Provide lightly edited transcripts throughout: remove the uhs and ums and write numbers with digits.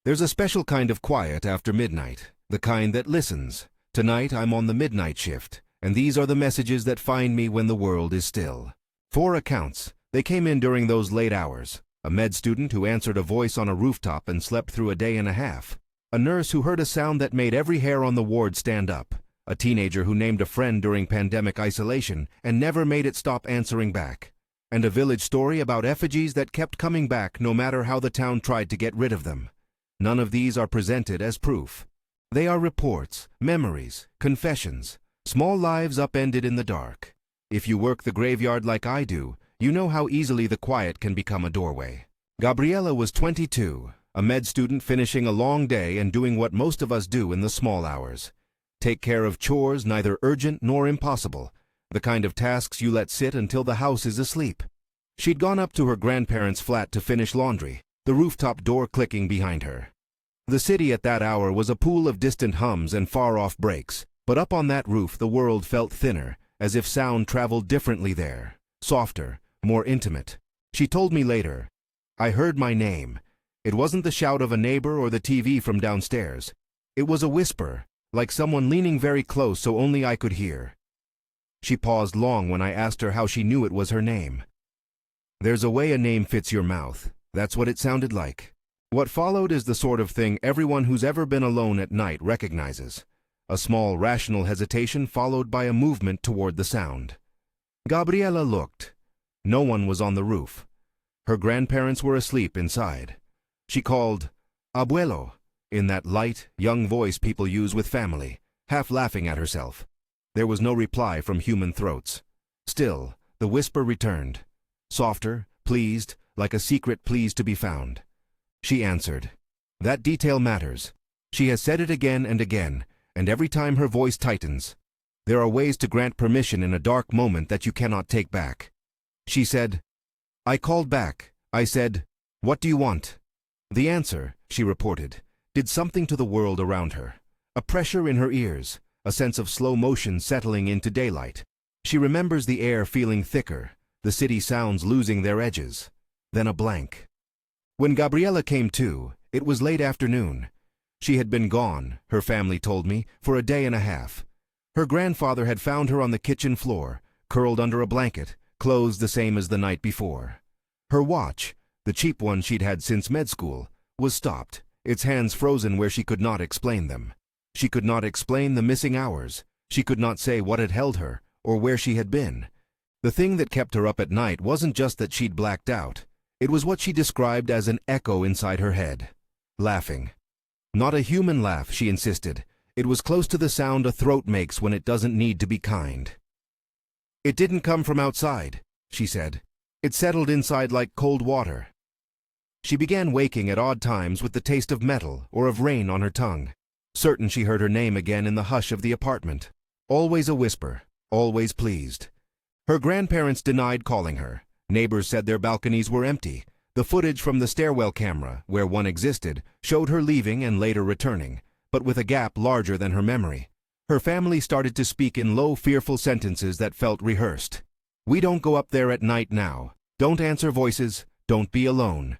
There's a special kind of quiet after midnight, the kind that listens. Tonight I'm on the midnight shift, and these are the messages that find me when the world is still. 4 accounts. They came in during those late hours. A med student who answered a voice on a rooftop and slept through a day and a half. A nurse who heard a sound that made every hair on the ward stand up. A teenager who named a friend during pandemic isolation and never made it stop answering back. And a village story about effigies that kept coming back no matter how the town tried to get rid of them. None of these are presented as proof. They are reports, memories, confessions, small lives upended in the dark. If you work the graveyard like I do, you know how easily the quiet can become a doorway. Gabriela was 22, a med student finishing a long day and doing what most of us do in the small hours. Take care of chores neither urgent nor impossible, the kind of tasks you let sit until the house is asleep. She'd gone up to her grandparents' flat to finish laundry, the rooftop door clicking behind her. The city at that hour was a pool of distant hums and far-off breaks, but up on that roof the world felt thinner, as if sound traveled differently there, softer, more intimate. She told me later, "I heard my name. It wasn't the shout of a neighbor or the TV from downstairs. It was a whisper, like someone leaning very close so only I could hear." She paused long when I asked her how she knew it was her name. "There's a way a name fits your mouth. That's what it sounded like." What followed is the sort of thing everyone who's ever been alone at night recognizes. A small, rational hesitation followed by a movement toward the sound. Gabriela looked. No one was on the roof. Her grandparents were asleep inside. She called, "Abuelo," in that light, young voice people use with family, half laughing at herself. There was no reply from human throats. Still, the whisper returned. Softer, pleased, like a secret pleased to be found. She answered. That detail matters. She has said it again, and every time her voice tightens. There are ways to grant permission in a dark moment that you cannot take back. She said, "I called back. I said, 'What do you want?'" The answer, she reported, did something to the world around her. A pressure in her ears, a sense of slow motion settling into daylight. She remembers the air feeling thicker, the city sounds losing their edges. Then a blank. When Gabriela came to, it was late afternoon. She had been gone, her family told me, for a day and a half. Her grandfather had found her on the kitchen floor, curled under a blanket, clothes the same as the night before. Her watch, the cheap one she'd had since med school, was stopped, its hands frozen where she could not explain them. She could not explain the missing hours. She could not say what had held her, or where she had been. The thing that kept her up at night wasn't just that she'd blacked out. It was what she described as an echo inside her head. Laughing. Not a human laugh, she insisted. It was close to the sound a throat makes when it doesn't need to be kind. It didn't come from outside, she said. It settled inside like cold water. She began waking at odd times with the taste of metal or of rain on her tongue. Certain she heard her name again in the hush of the apartment. Always a whisper, always pleased. Her grandparents denied calling her. Neighbors said their balconies were empty. The footage from the stairwell camera, where one existed, showed her leaving and later returning, but with a gap larger than her memory. Her family started to speak in low, fearful sentences that felt rehearsed. "We don't go up there at night now. Don't answer voices. Don't be alone."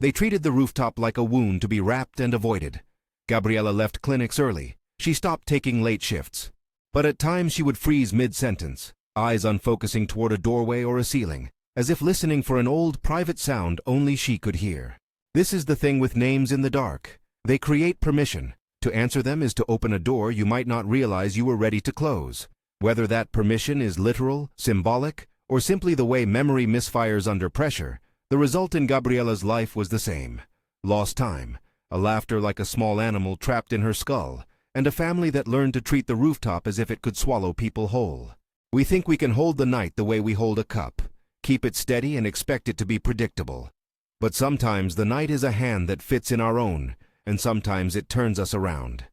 They treated the rooftop like a wound to be wrapped and avoided. Gabriela left clinics early. She stopped taking late shifts. But at times she would freeze mid-sentence, eyes unfocusing toward a doorway or a ceiling, as if listening for an old private sound only she could hear. This is the thing with names in the dark. They create permission. To answer them is to open a door you might not realize you were ready to close. Whether that permission is literal, symbolic, or simply the way memory misfires under pressure, the result in Gabriela's life was the same. Lost time, a laughter like a small animal trapped in her skull, and a family that learned to treat the rooftop as if it could swallow people whole. We think we can hold the night the way we hold a cup. Keep it steady and expect it to be predictable. But sometimes the night is a hand that fits in our own, and sometimes it turns us around.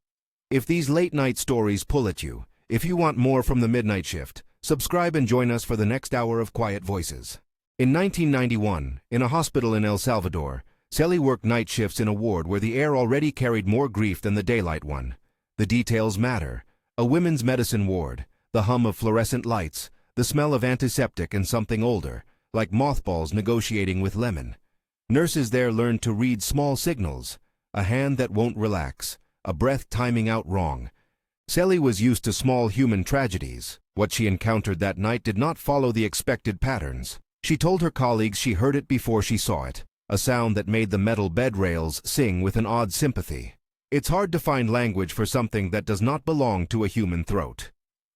If these late-night stories pull at you, if you want more from the Midnight Shift, subscribe and join us for the next hour of Quiet Voices. In 1991, in a hospital in El Salvador, Sally worked night shifts in a ward where the air already carried more grief than the daylight one. The details matter. A women's medicine ward, the hum of fluorescent lights, the smell of antiseptic and something older, like mothballs negotiating with lemon. Nurses there learned to read small signals, a hand that won't relax, a breath timing out wrong. Sally was used to small human tragedies. What she encountered that night did not follow the expected patterns. She told her colleagues she heard it before she saw it, a sound that made the metal bed rails sing with an odd sympathy. It's hard to find language for something that does not belong to a human throat.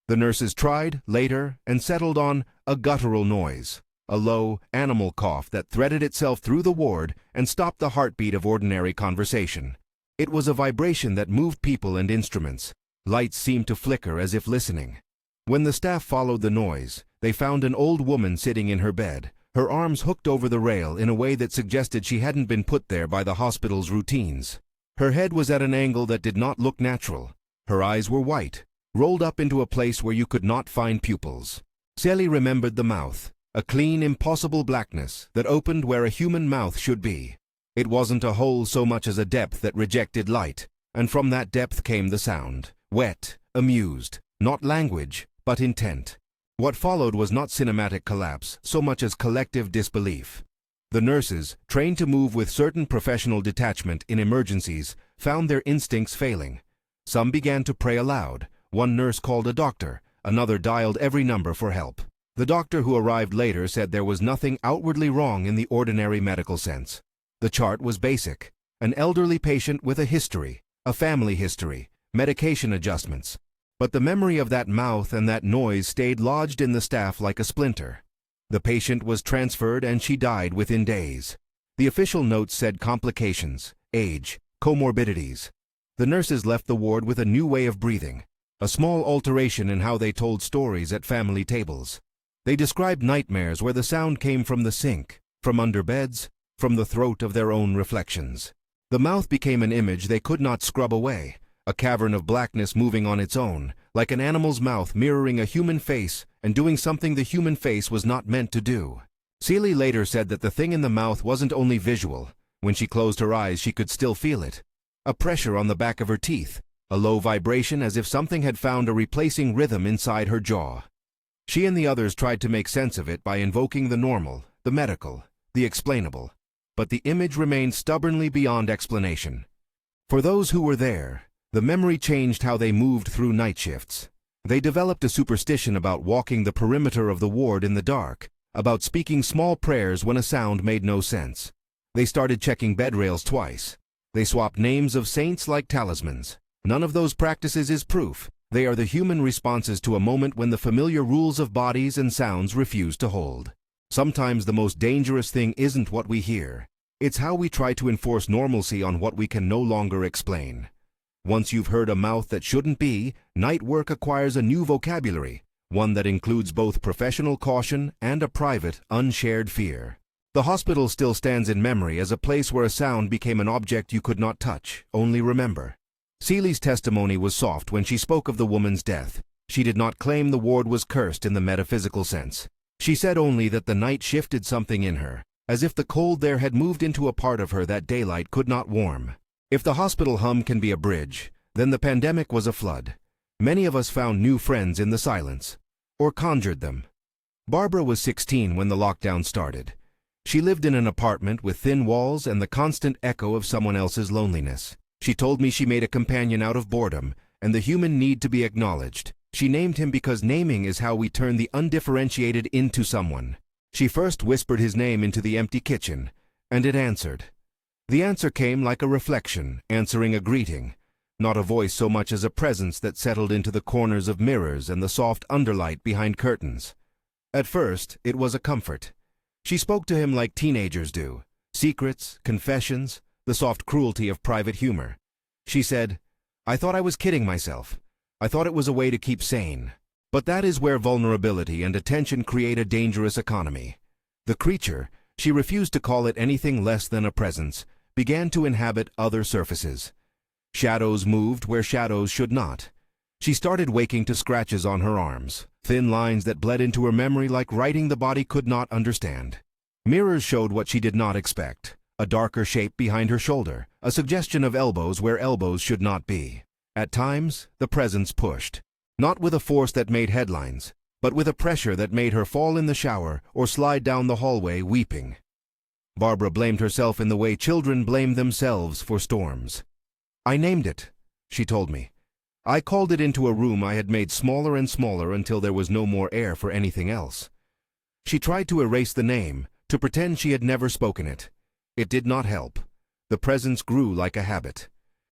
The nurses tried, later, and settled on a guttural noise, a low, animal cough that threaded itself through the ward and stopped the heartbeat of ordinary conversation. It was a vibration that moved people and instruments. Lights seemed to flicker as if listening. When the staff followed the noise, they found an old woman sitting in her bed, her arms hooked over the rail in a way that suggested she hadn't been put there by the hospital's routines. Her head was at an angle that did not look natural. Her eyes were white, rolled up into a place where you could not find pupils. Sally remembered the mouth, a clean, impossible blackness that opened where a human mouth should be. It wasn't a hole so much as a depth that rejected light, and from that depth came the sound, wet, amused, not language, but intent. What followed was not cinematic collapse so much as collective disbelief. The nurses, trained to move with certain professional detachment in emergencies, found their instincts failing. Some began to pray aloud. One nurse called a doctor, another dialed every number for help. The doctor who arrived later said there was nothing outwardly wrong in the ordinary medical sense. The chart was basic. An elderly patient with a history, a family history, medication adjustments. But the memory of that mouth and that noise stayed lodged in the staff like a splinter. The patient was transferred and she died within days. The official notes said complications, age, comorbidities. The nurses left the ward with a new way of breathing, a small alteration in how they told stories at family tables. They described nightmares where the sound came from the sink, from under beds, from the throat of their own reflections. The mouth became an image they could not scrub away, a cavern of blackness moving on its own, like an animal's mouth mirroring a human face and doing something the human face was not meant to do. Celie later said that the thing in the mouth wasn't only visual. When she closed her eyes, she could still feel it. A pressure on the back of her teeth, a low vibration as if something had found a replacing rhythm inside her jaw. She and the others tried to make sense of it by invoking the normal, the medical, the explainable. But the image remained stubbornly beyond explanation. For those who were there, the memory changed how they moved through night shifts. They developed a superstition about walking the perimeter of the ward in the dark, about speaking small prayers when a sound made no sense. They started checking bed rails twice. They swapped names of saints like talismans. None of those practices is proof. They are the human responses to a moment when the familiar rules of bodies and sounds refuse to hold. Sometimes the most dangerous thing isn't what we hear. It's how we try to enforce normalcy on what we can no longer explain. Once you've heard a mouth that shouldn't be, night work acquires a new vocabulary, one that includes both professional caution and a private, unshared fear. The hospital still stands in memory as a place where a sound became an object you could not touch, only remember. Celie's testimony was soft when she spoke of the woman's death. She did not claim the ward was cursed in the metaphysical sense. She said only that the night shifted something in her, as if the cold there had moved into a part of her that daylight could not warm. If the hospital hum can be a bridge, then the pandemic was a flood. Many of us found new friends in the silence, or conjured them. Barbara was 16 when the lockdown started. She lived in an apartment with thin walls and the constant echo of someone else's loneliness. She told me she made a companion out of boredom and the human need to be acknowledged. She named him because naming is how we turn the undifferentiated into someone. She first whispered his name into the empty kitchen, and it answered. The answer came like a reflection, answering a greeting, not a voice so much as a presence that settled into the corners of mirrors and the soft underlight behind curtains. At first, it was a comfort. She spoke to him like teenagers do, secrets, confessions, the soft cruelty of private humor. She said, "I thought I was kidding myself. I thought it was a way to keep sane." But that is where vulnerability and attention create a dangerous economy. The creature, she refused to call it anything less than a presence, began to inhabit other surfaces. Shadows moved where shadows should not. She started waking to scratches on her arms, thin lines that bled into her memory like writing the body could not understand. Mirrors showed what she did not expect, a darker shape behind her shoulder, a suggestion of elbows where elbows should not be. At times, the presence pushed, not with a force that made headlines, but with a pressure that made her fall in the shower or slide down the hallway weeping. Barbara blamed herself in the way children blame themselves for storms. "I named it," she told me. "I called it into a room I had made smaller and smaller until there was no more air for anything else." She tried to erase the name, to pretend she had never spoken it. It did not help. The presence grew like a habit.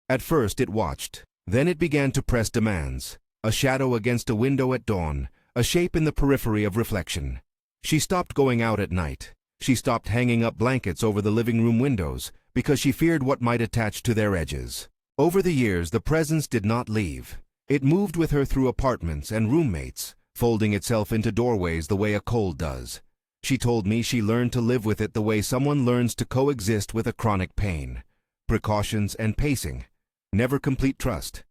At first it watched. Then it began to press demands. A shadow against a window at dawn, a shape in the periphery of reflection. She stopped going out at night. She stopped hanging up blankets over the living room windows because she feared what might attach to their edges. Over the years, the presence did not leave. It moved with her through apartments and roommates, folding itself into doorways the way a cold does. She told me she learned to live with it the way someone learns to coexist with a chronic pain. Precautions and pacing. Never complete trust.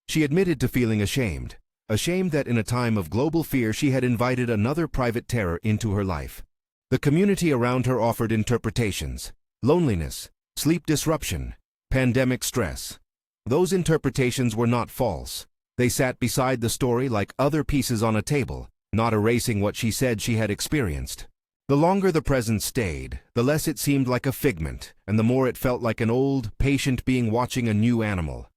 She admitted to feeling ashamed that in a time of global fear she had invited another private terror into her life. The community around her offered interpretations: loneliness, sleep disruption, pandemic stress. Those interpretations were not false. They sat beside the story like other pieces on a table, not erasing what she said she had experienced. The longer the presence stayed, the less it seemed like a figment, and the more it felt like an old, patient being watching a new animal.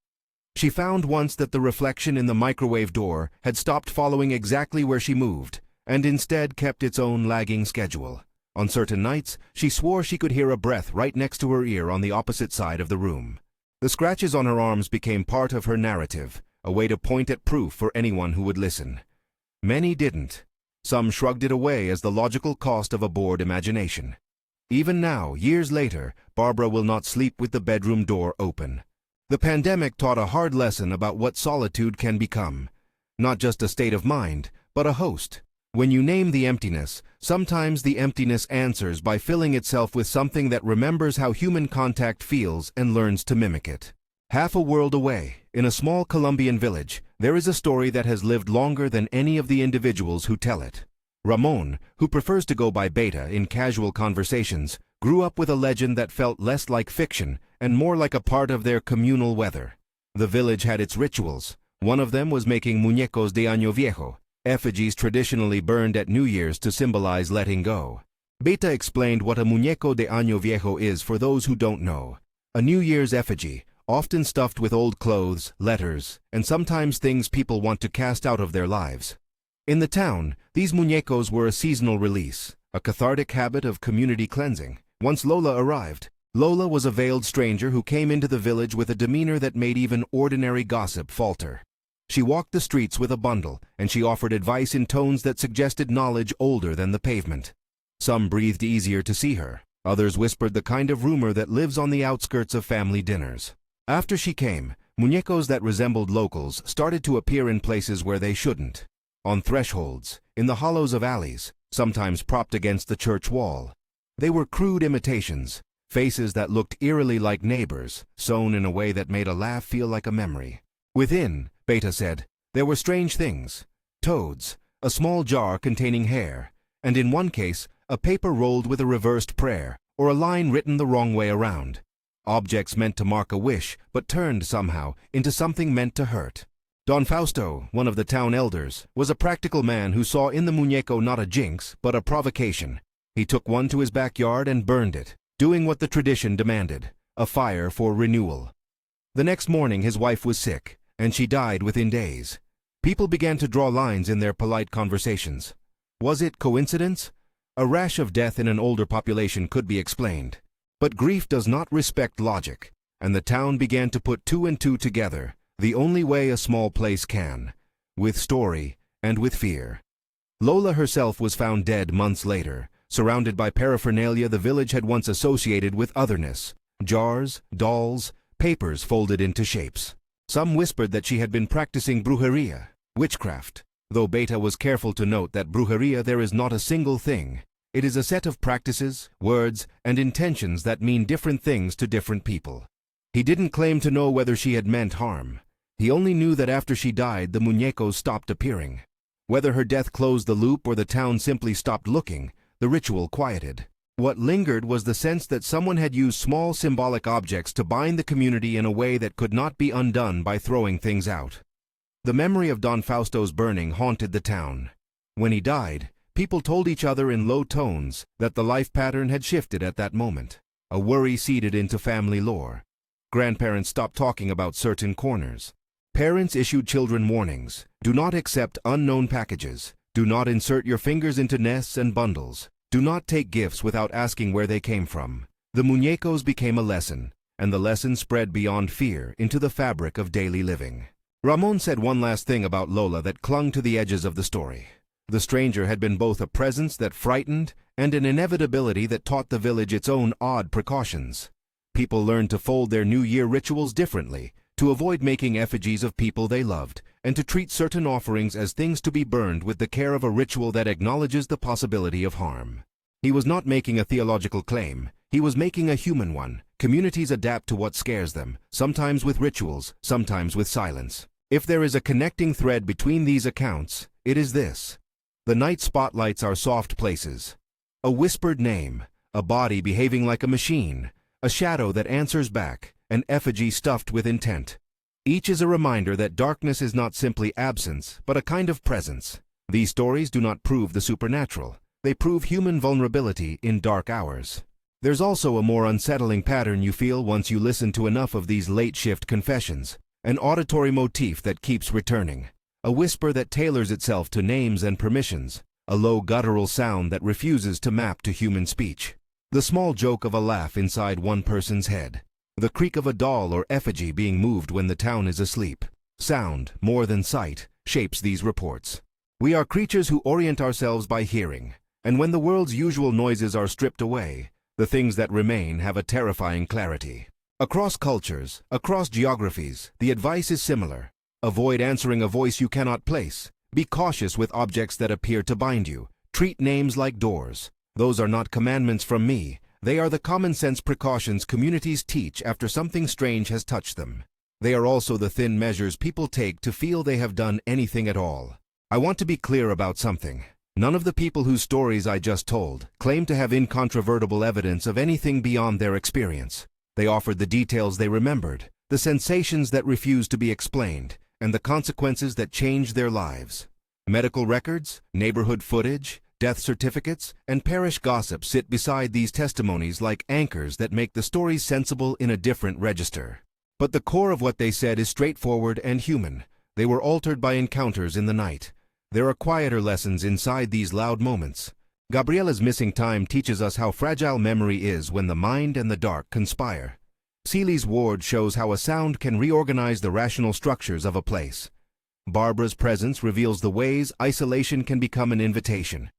She found once that the reflection in the microwave door had stopped following exactly where she moved, and instead kept its own lagging schedule. On certain nights, she swore she could hear a breath right next to her ear on the opposite side of the room. The scratches on her arms became part of her narrative, a way to point at proof for anyone who would listen. Many didn't. Some shrugged it away as the logical cost of a bored imagination. Even now, years later, Barbara will not sleep with the bedroom door open. The pandemic taught a hard lesson about what solitude can become. Not just a state of mind, but a host. When you name the emptiness, sometimes the emptiness answers by filling itself with something that remembers how human contact feels and learns to mimic it. Half a world away, in a small Colombian village, there is a story that has lived longer than any of the individuals who tell it. Ramon, who prefers to go by Beta in casual conversations, grew up with a legend that felt less like fiction and more like a part of their communal weather. The village had its rituals. One of them was making muñecos de año viejo, effigies traditionally burned at New Year's to symbolize letting go. Beta explained what a muñeco de año viejo is for those who don't know. A New Year's effigy, often stuffed with old clothes, letters, and sometimes things people want to cast out of their lives. In the town, these muñecos were a seasonal release, a cathartic habit of community cleansing. Once Lola arrived. Lola was a veiled stranger who came into the village with a demeanor that made even ordinary gossip falter. She walked the streets with a bundle, and she offered advice in tones that suggested knowledge older than the pavement. Some breathed easier to see her. Others whispered the kind of rumor that lives on the outskirts of family dinners. After she came, muñecos that resembled locals started to appear in places where they shouldn't. On thresholds, in the hollows of alleys, sometimes propped against the church wall. They were crude imitations, faces that looked eerily like neighbors, sewn in a way that made a laugh feel like a memory. Within, Beta said, there were strange things. Toads, a small jar containing hair, and in one case, a paper rolled with a reversed prayer, or a line written the wrong way around. Objects meant to mark a wish, but turned somehow into something meant to hurt. Don Fausto, one of the town elders, was a practical man who saw in the muñeco not a jinx, but a provocation. He took one to his backyard and burned it, doing what the tradition demanded, a fire for renewal. The next morning his wife was sick, and she died within days. People began to draw lines in their polite conversations. Was it coincidence? A rash of death in an older population could be explained. But grief does not respect logic, and the town began to put two and two together, the only way a small place can, with story and with fear. Lola herself was found dead months later, surrounded by paraphernalia the village had once associated with otherness: jars, dolls, papers folded into shapes. Some whispered that she had been practicing brujeria, witchcraft, though Beta was careful to note that brujeria there is not a single thing. It is a set of practices, words, and intentions that mean different things to different people. He didn't claim to know whether she had meant harm. He only knew that after she died, the muñecos stopped appearing. Whether her death closed the loop or the town simply stopped looking, the ritual quieted. What lingered was the sense that someone had used small symbolic objects to bind the community in a way that could not be undone by throwing things out. The memory of Don Fausto's burning haunted the town. When he died, People told each other in low tones that the life pattern had shifted at that moment. A worry seeded into family lore. Grandparents stopped talking about certain corners. Parents issued children warnings. Do not accept unknown packages. Do not insert your fingers into nests and bundles. Do not take gifts without asking where they came from. The muñecos became a lesson, and the lesson spread beyond fear into the fabric of daily living. Ramon said one last thing about Lola that clung to the edges of the story. The stranger had been both a presence that frightened and an inevitability that taught the village its own odd precautions. People learned to fold their New Year rituals differently, to avoid making effigies of people they loved, and to treat certain offerings as things to be burned with the care of a ritual that acknowledges the possibility of harm. He was not making a theological claim. He was making a human one. Communities adapt to what scares them, sometimes with rituals, sometimes with silence. If there is a connecting thread between these accounts, it is this. The night spotlights are soft places. A whispered name, a body behaving like a machine, a shadow that answers back, an effigy stuffed with intent. Each is a reminder that darkness is not simply absence, but a kind of presence. These stories do not prove the supernatural. They prove human vulnerability in dark hours. There's also a more unsettling pattern you feel once you listen to enough of these late-shift confessions, an auditory motif that keeps returning, a whisper that tailors itself to names and permissions, a low guttural sound that refuses to map to human speech, the small joke of a laugh inside one person's head, the creak of a doll or effigy being moved when the town is asleep. Sound, more than sight, shapes these reports. We are creatures who orient ourselves by hearing, and when the world's usual noises are stripped away, the things that remain have a terrifying clarity. Across cultures, across geographies, the advice is similar. Avoid answering a voice you cannot place. Be cautious with objects that appear to bind you. Treat names like doors. Those are not commandments from me. They are the common-sense precautions communities teach after something strange has touched them. They are also the thin measures people take to feel they have done anything at all. I want to be clear about something. None of the people whose stories I just told claim to have incontrovertible evidence of anything beyond their experience. They offered the details they remembered, the sensations that refused to be explained, and the consequences that changed their lives. Medical records, neighborhood footage, death certificates, and parish gossip sit beside these testimonies like anchors that make the stories sensible in a different register. But the core of what they said is straightforward and human. They were altered by encounters in the night. There are quieter lessons inside these loud moments. Gabriela's missing time teaches us how fragile memory is when the mind and the dark conspire. Seeley's ward shows how a sound can reorganize the rational structures of a place. Barbara's presence reveals the ways isolation can become an invitation.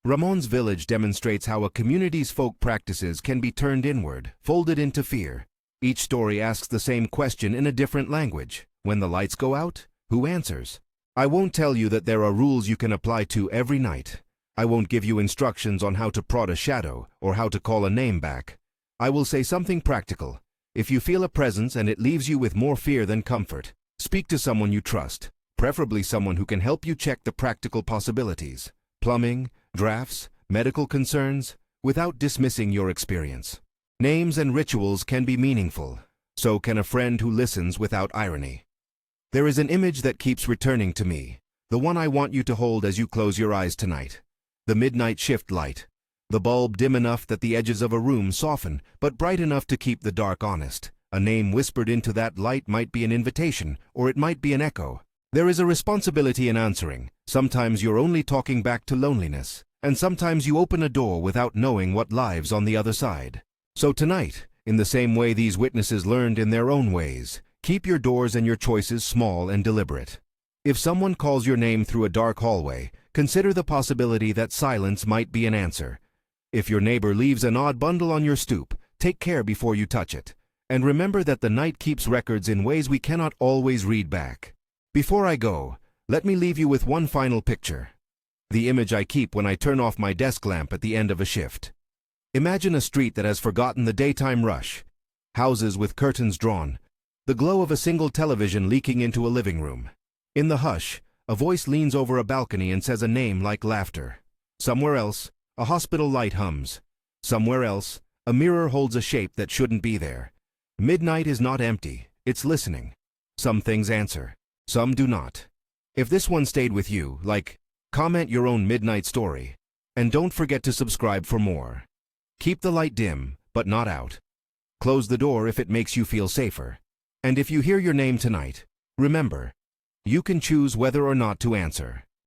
Ramon's village demonstrates how a community's folk practices can be turned inward, folded into fear. Each story asks the same question in a different language. When the lights go out, who answers? I won't tell you that there are rules you can apply to every night. I won't give you instructions on how to prod a shadow or how to call a name back. I will say something practical. If you feel a presence and it leaves you with more fear than comfort, speak to someone you trust, preferably someone who can help you check the practical possibilities, plumbing, drafts, medical concerns, without dismissing your experience. Names and rituals can be meaningful. So can a friend who listens without irony. There is an image that keeps returning to me, the one I want you to hold as you close your eyes tonight. The midnight shift light. The bulb dim enough that the edges of a room soften, but bright enough to keep the dark honest. A name whispered into that light might be an invitation, or it might be an echo. There is a responsibility in answering. Sometimes you're only talking back to loneliness, and sometimes you open a door without knowing what lives on the other side. So tonight, in the same way these witnesses learned in their own ways, keep your doors and your choices small and deliberate. If someone calls your name through a dark hallway, consider the possibility that silence might be an answer. If your neighbor leaves an odd bundle on your stoop, take care before you touch it. And remember that the night keeps records in ways we cannot always read back. Before I go, let me leave you with one final picture. The image I keep when I turn off my desk lamp at the end of a shift. Imagine a street that has forgotten the daytime rush. Houses with curtains drawn. The glow of a single television leaking into a living room. In the hush, a voice leans over a balcony and says a name like laughter. Somewhere else, a hospital light hums. Somewhere else, a mirror holds a shape that shouldn't be there. Midnight is not empty, it's listening. Some things answer, some do not. If this one stayed with you, comment your own midnight story. And don't forget to subscribe for more. Keep the light dim, but not out. Close the door if it makes you feel safer. And if you hear your name tonight, remember, you can choose whether or not to answer.